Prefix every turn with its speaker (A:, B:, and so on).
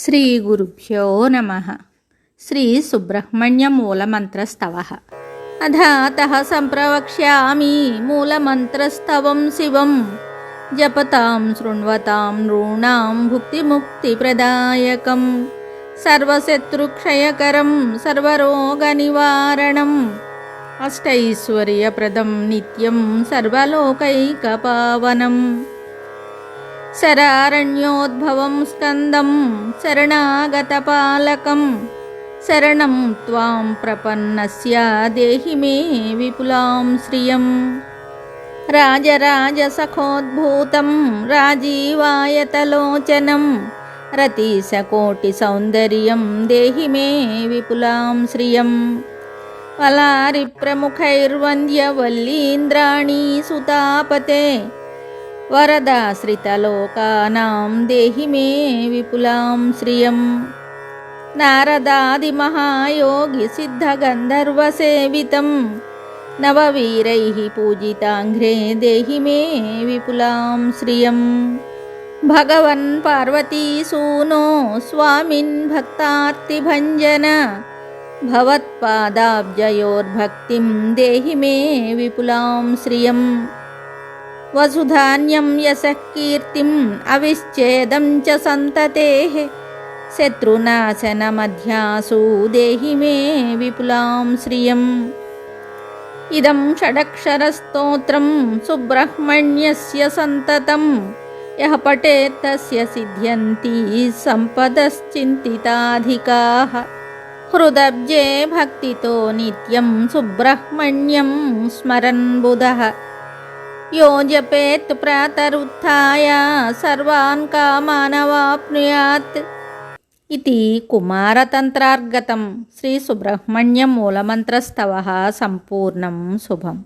A: శ్రీ గురుభ్యో నమః. శ్రీ సుబ్రహ్మణ్య మూలమంత్రస్తవః. అథాతః సంప్రవక్ష్యామి మూలమంత్రస్తవం శివం. జపతాం శృణ్వతాం నృణాం భుక్తిముక్తిప్రదాయకం. సర్వశత్రుక్షయకరం సర్వరోగనివారణం. అష్టైశ్వర్యప్రదం నిత్యం సర్వలోకైకపావనం. శరారణ్యోద్భవం స్కందం శరణాగతపాలకం. శరణం త్వాం ప్రపన్నస్య దేహి మే విపులాం శ్రియం. రాజరాజసఖోద్భూతం రాజీవాయతలోచనం. రతీశకోటిసౌందర్యం దేహి మే విపులాం శ్రియం. వలారిప్రముఖైర్వంద్యవల్లీంద్రాణీ సుతాపతే. వరదాశ్రితలోకానాం దేహి మే విపులాం శ్రియం. నారదాదిమహాయోగి సిద్ధగంధర్వసేవితం. నవవీరైః పూజితాంఘ్రే దేహి మే విపులాం శ్రియం. భగవన్ పార్వతీసూనో స్వామిన్ భక్తార్తిభంజన. భవత్పాదాబ్జయోర్భక్తిం దేహి మే విపులాం శ్రియం. వసుధాన్యం యశః కీర్తిం అవిచ్ఛేదం చ సంతతేః. శత్రునాశనమధ్యాసు దేహి మే విపులాం శ్రియం. ఇదం షడక్షరస్తోత్రం సుబ్రహ్మణ్యస్య సంతతం. యః పఠేత్ తస్య సిద్ధ్యంతి సంపదశ్చింతితాధికాః. హృదబ్జే భక్తితో నిత్యం సుబ్రహ్మణ్యం స్మరన్ బుధః. యో జపేత్ ప్రాతరుత్థాయ సర్వాన్ కామానవాప్నుయాత్. ఇది కుమారతంత్రార్గతం. శ్రీ సుబ్రహ్మణ్య మూలమంత్రస్తవః సంపూర్ణం శుభం.